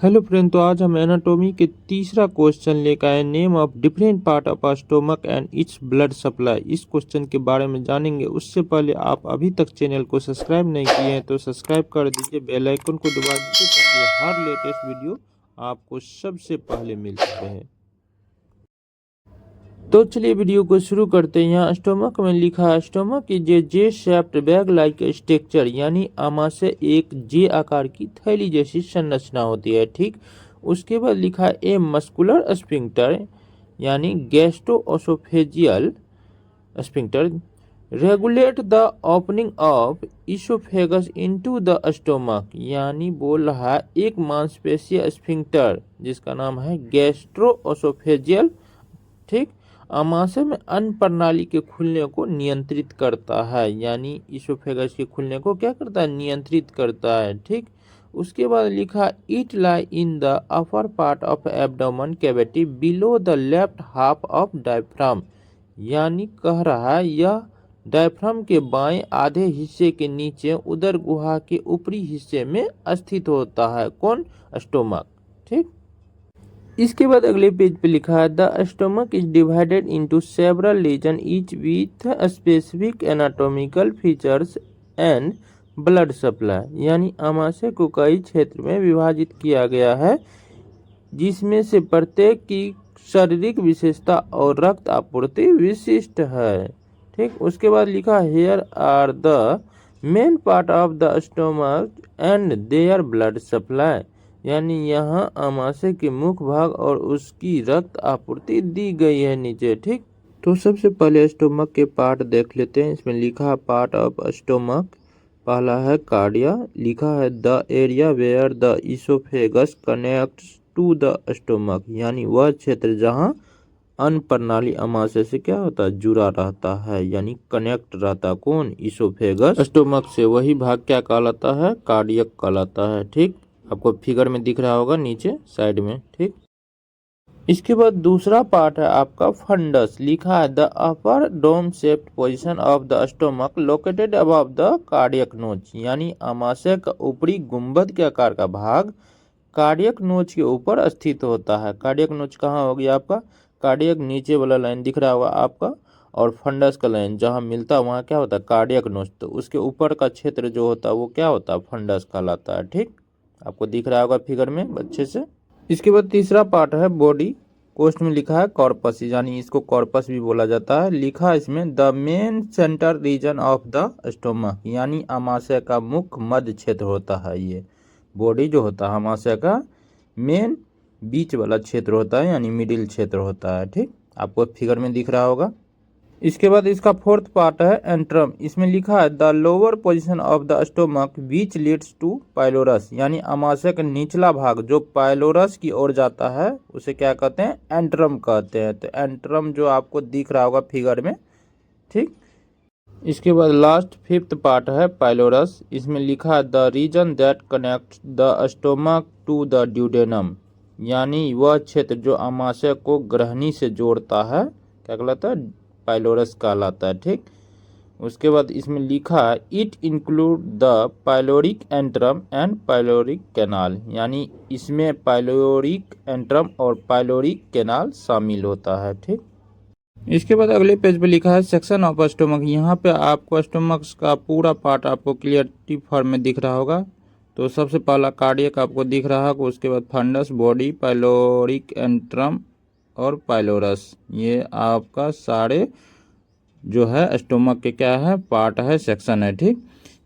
Hello friend, तो आज हम एनाटॉमी के तीसरा क्वेश्चन लेकर आए। Name of different part of stomach and its blood supply. इस क्वेश्चन के बारे में जानेंगे। उससे पहले आप अभी तक चैनल को सब्सक्राइब नहीं किए हैं तो सब्सक्राइब कर दीजिए, बेल आइकन को दबा दीजिए ताकि हर लेटेस्ट वीडियो आपको सबसे पहले मिलता रहे। तो चलिए वीडियो को शुरू करते हैं। यहाँ स्टोमक में लिखा है stomach is a J shaped bag like structure, यानी आमाशय एक जे आकार की थैली जैसी संरचना होती है। ठीक, उसके बाद लिखा है ए मस्कुलर स्फिंक्टर, यानी gastroesophageal sphincter regulate the opening of oesophagus into the stomach, यानी बोल रहा है एक मांसपेशीय स्फिंक्टर जिसका नाम है गैस्ट्रोओसोफेजियल। ठीक, आमाशय में अन्न प्रणाली के खुलने को नियंत्रित करता है, यानी इसोफेगस के खुलने को क्या करता है, नियंत्रित करता है। ठीक, उसके बाद लिखा it lie in the upper part of abdomen cavity below the left half of diaphragm, यानी कह रहा है यह डायफ्राम के बाएं आधे हिस्से के नीचे उदर गुहा के ऊपरी हिस्से में स्थित होता है। कौन? स्टोमक। ठीक, इसके बाद अगले पेज पे लिखा है the stomach is divided into several region each with specific anatomical features and blood supply, यानी आमाशय को कई क्षेत्र में विभाजित किया गया है जिसमें से प्रत्येक की शारीरिक विशेषता और रक्त आपूर्ति विशिष्ट है। ठीक, उसके बाद लिखा here are the main part of the stomach and their blood supply, यानी यहाँ आमाशय के मुख्य भाग और उसकी रक्त आपूर्ति दी गई है नीचे। ठीक, तो सबसे पहले स्टोमक के पार्ट देख लेते हैं। इसमें लिखा है पार्ट ऑफ स्टोमक, पहला है कार्डिया, लिखा है the area where the oesophagus connects to the stomach, यानी वह क्षेत्र जहाँ अन्न प्रणाली आमाशय से क्या होता है, जुड़ा रहता है, यानी कनेक्ट रहता है। कौन? इसोफेगस स्टोमक से। वही भाग क्या कहलाता है? कार्डियक कहलाता है। ठीक, आपको फिगर में दिख रहा होगा नीचे साइड में। ठीक, इसके बाद दूसरा पार्ट है आपका फंडस, लिखा है the upper dome shaped position of the stomach located above the cardiac notch, यानी आमाशय का ऊपरी गुंबद के आकार का भाग कार्डियक नोच के ऊपर स्थित होता है। कार्डियक नोच कहाँ होगी आपका? कार्डियक नीचे वाला लाइन दिख रहा होगा आपका, और फंडस का लाइन जहाँ मिलता है वहाँ क्या होता है? कार्डियक नोच। तो उसके ऊपर का क्षेत्र जो होता है वो क्या होता है? फंडस कहलाता है। ठीक, आपको दिख रहा होगा फिगर में अच्छे से। इसके बाद तीसरा पार्ट है बॉडी, कोस्ट में लिखा है कॉर्पस, यानी इसको कॉर्पस भी बोला जाता है। लिखा है इसमें the main centre region of the stomach, यानी आमाशय का मुख्य मध्य क्षेत्र होता है। ये बॉडी जो होता है आमाशय का मेन बीच वाला क्षेत्र होता है, यानी मिडिल क्षेत्र होता है। ठीक, आपको फिगर में दिख रहा होगा। इसके बाद इसका फोर्थ पार्ट है एंट्रम, इसमें लिखा है the lower position of the stomach which leads to pylorus, यानी आमाशय का निचला भाग जो पाइलोरस की ओर जाता है उसे क्या कहते हैं? एंट्रम कहते हैं। तो एंट्रम जो आपको दिख रहा होगा फिगर में। ठीक, इसके बाद लास्ट फिफ्थ पार्ट है पाइलोरस, इसमें लिखा है the region that connect the stomach to the duodenum, यानी वह क्षेत्र जो आमाशय को ग्रहणी से जोड़ता है क्या कहलाता है? पाइलोरस कहलाता है। ठीक, उसके बाद इसमें लिखा है it include the pyloric antrum and pyloric canal, यानी इसमें पाइलोरिक एंट्रम और पाइलोरिक कैनाल शामिल होता है। ठीक, इसके बाद अगले पेज पे लिखा है सेक्शन ऑफ स्टोमक, यहाँ पे आपको स्टोमक का पूरा पार्ट आपको क्लियरिटी फॉर्म में दिख रहा होगा। तो सबसे पहला कार्डियक आपको दिख रहा होगा, उसके बाद फंडस, बॉडी, पाइलोरिक एंट्रम और पाइलोरस, ये आपका सारे जो है स्टोमक के क्या है? पार्ट है, सेक्शन है। ठीक,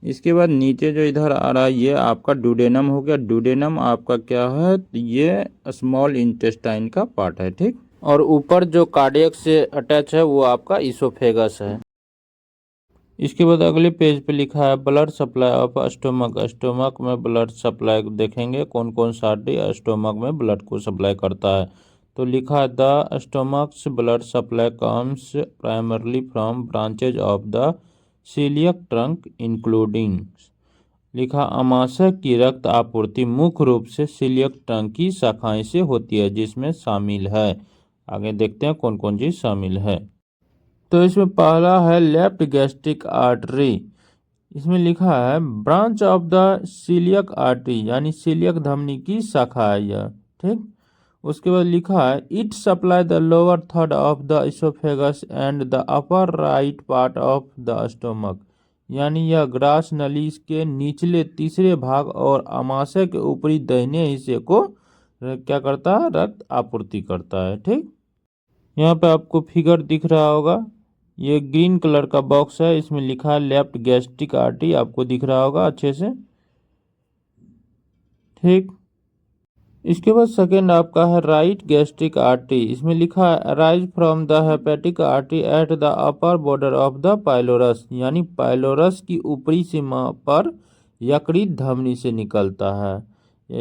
इसके बाद नीचे जो इधर आ रहा है ये आपका ड्यूडेनम हो गया। ड्यूडेनम आपका क्या है? ये स्मॉल इंटेस्टाइन का पार्ट है। ठीक, और ऊपर जो कार्डियक से अटैच है वो आपका इसोफेगस है। इसके बाद अगले पेज पे लिखा है blood supply of stomach, stomach में ब्लड सप्लाई देखेंगे कौन कौन सा आर्टरी स्टोमक में ब्लड को सप्लाई करता है। तो लिखा है the stomach's blood supply comes primarily from branches of the coeliac trunk including, लिखा आमाशय की रक्त आपूर्ति मुख्य रूप से सीलियक ट्रंक की शाखाएं से होती है जिसमें शामिल है। आगे देखते हैं कौन कौन चीज शामिल है। तो इसमें पहला है लेफ्ट गैस्ट्रिक आर्टरी, इसमें लिखा है branch of the coeliac artery, यानी सीलियक धमनी की शाखा है यह, ठीक। उसके बाद लिखा है it supply the lower third of the oesophagus and the upper right part of the stomach, यानी यह ग्रास नली के निचले तीसरे भाग और आमाशय के ऊपरी दाहिने हिस्से को क्या करता है, रक्त आपूर्ति करता है, ठीक। यहाँ पे आपको फिगर दिख रहा होगा, ये ग्रीन कलर का बॉक्स है, इसमें लिखा है लेफ्ट गैस्ट्रिक आर्टरी, आपको दिख रहा होगा अच्छे से, ठीक। इसके बाद सेकेंड आपका है राइट गैस्ट्रिक आर्टरी, इसमें लिखा है arise from the hepatic artery at the upper border of the pylorus, यानी पाइलोरस की ऊपरी सीमा पर यकृत धमनी से निकलता है,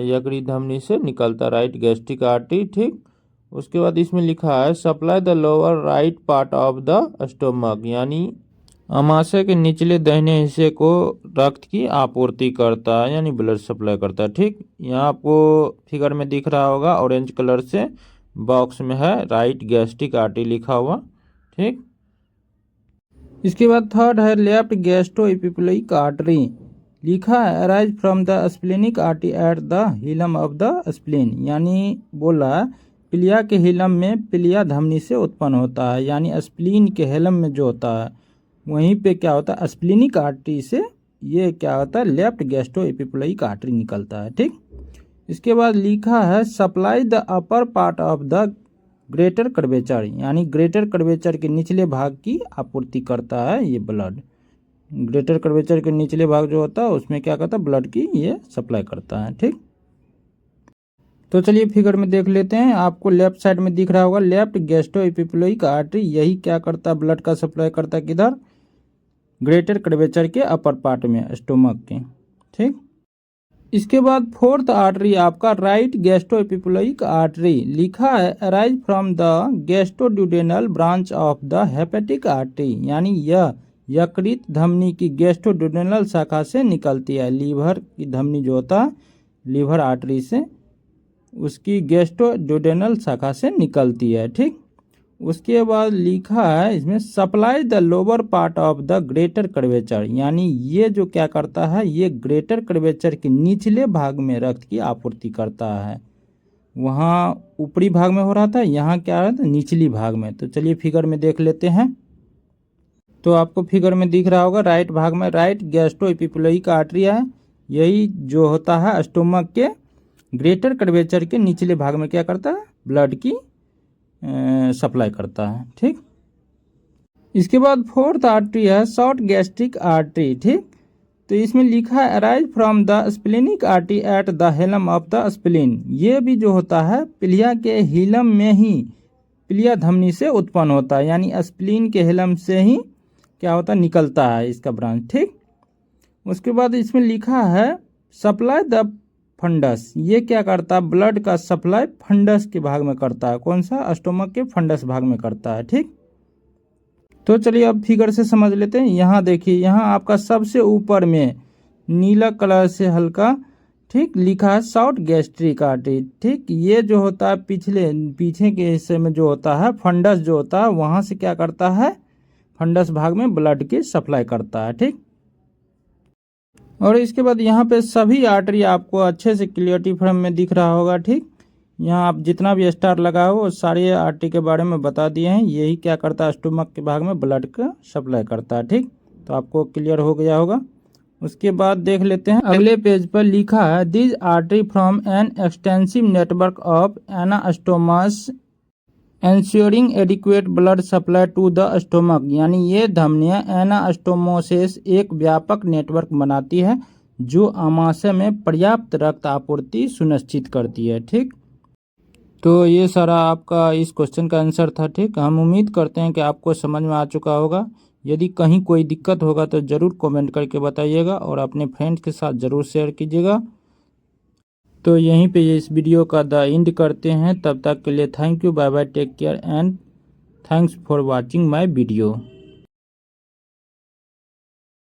यकृत धमनी से निकलता राइट गैस्ट्रिक आर्टरी, ठीक। उसके बाद इसमें लिखा है supply the lower right part of the stomach, यानी आमाशय के निचले दाहिने हिस्से को रक्त की आपूर्ति करता है, यानी ब्लड सप्लाई करता है, ठीक। यहाँ आपको फिगर में दिख रहा होगा ऑरेंज कलर से बॉक्स में है राइट गैस्ट्रिक आर्टरी लिखा हुआ, ठीक। इसके बाद थर्ड है लेफ्ट गैस्ट्रोएपिपुलिक आर्टरी, लिखा है arise from the splenic artery at the hilum of the spleen, यानी बोला पिलिया के हिलम में पिलिया धमनी से उत्पन्न होता है, यानी स्प्लीन के हिलम में जो होता है वहीं पे क्या होता है स्प्लीनिक आर्टरी से ये क्या होता है लेफ्ट गैस्ट्रोएपिपुलिक आर्टरी निकलता है, ठीक। इसके बाद लिखा है supply the upper part of the greater curvature, यानी ग्रेटर कर्वेचर के निचले भाग की आपूर्ति करता है ये ब्लड, ग्रेटर कर्वेचर के निचले भाग जो होता है उसमें क्या करता है ब्लड की ये सप्लाई करता है, ठीक। तो चलिए फिगर में देख लेते हैं, आपको लेफ्ट साइड में दिख रहा होगा लेफ्ट गैस्ट्रोएपिपुलिक आर्टरी, यही क्या करता है ब्लड का सप्लाई करता है किधर, ग्रेटर कर्वेचर के अपर पार्ट में स्टोमक के, ठीक। इसके बाद फोर्थ आर्टरी आपका राइट गैस्ट्रोएपिपुलिक आर्टरी, लिखा है arise from the gastroduodenal branch of the hepatic artery, यानी यह यकृत धमनी की गैस्ट्रोड्यूडेनल शाखा से निकलती है, लीवर की धमनी जो होता है लीवर आर्टरी से उसकी गैस्ट्रोड्यूडेनल शाखा से निकलती है, ठीक। उसके बाद लिखा है इसमें supply the lower part of the greater curvature, यानी ये जो क्या करता है ये ग्रेटर कर्वेचर के निचले भाग में रक्त की आपूर्ति करता है, वहाँ ऊपरी भाग में हो रहा था, यहाँ क्या है निचली भाग में। तो चलिए फिगर में देख लेते हैं, तो आपको फिगर में दिख रहा होगा राइट भाग में राइट गैस्ट्रोएपिपुलिक आर्टरी है, यही जो होता है स्टोमक के ग्रेटर कर्वेचर के निचले भाग में क्या करता है ब्लड की सप्लाई करता है, ठीक। इसके बाद फोर्थ आर्टरी है शॉर्ट गैस्ट्रिक आर्टरी, ठीक। तो इसमें लिखा है arise from the splenic artery at the hilum of the spleen, ये भी जो होता है पिलिया के हिलम में ही पिलिया धमनी से उत्पन्न होता है, यानी स्प्लीन के हिलम से ही क्या होता है निकलता है इसका ब्रांच, ठीक। उसके बाद इसमें लिखा है सप्लाई द फंडस, ये क्या करता है ब्लड का सप्लाई फंडस के भाग में करता है, कौन सा स्टोमक के फंडस भाग में करता है, ठीक। तो चलिए अब फिगर से समझ लेते हैं, यहाँ देखिए यहाँ आपका सबसे ऊपर में नीला कलर से हल्का, ठीक, लिखा है शॉर्ट गैस्ट्रिक आर्टरी, ठीक। ये जो होता है पीछे के हिस्से में जो होता है फंडस जो होता है वहाँ से क्या करता है फंडस भाग में ब्लड की सप्लाई करता है, ठीक। और इसके बाद यहाँ पे सभी आर्टरी आपको अच्छे से क्लियरिटी फ्रेम में दिख रहा होगा, ठीक। यहाँ आप जितना भी स्टार लगाओ वो सारे आर्टरी के बारे में बता दिए हैं, यही क्या करता है स्टोमक के भाग में ब्लड का सप्लाई करता है, ठीक। तो आपको क्लियर हो गया होगा। उसके बाद देख लेते हैं अगले पेज पर लिखा है this artery from an extensive network of anastomoses ensuring adequate blood supply to the stomach, यानी ये धमनियाँ एनास्टोमोसिस एक व्यापक नेटवर्क बनाती है जो आमाशय में पर्याप्त रक्त आपूर्ति सुनिश्चित करती है, ठीक। तो ये सारा आपका इस क्वेश्चन का आंसर था, ठीक। हम उम्मीद करते हैं कि आपको समझ में आ चुका होगा। यदि कहीं कोई दिक्कत होगा तो ज़रूर कमेंट करके बताइएगा और अपने फ्रेंड्स के साथ ज़रूर शेयर कीजिएगा। तो यहीं पे इस वीडियो का द एंड करते हैं, तब तक के लिए thank you, bye bye, take care and thanks for watching my video.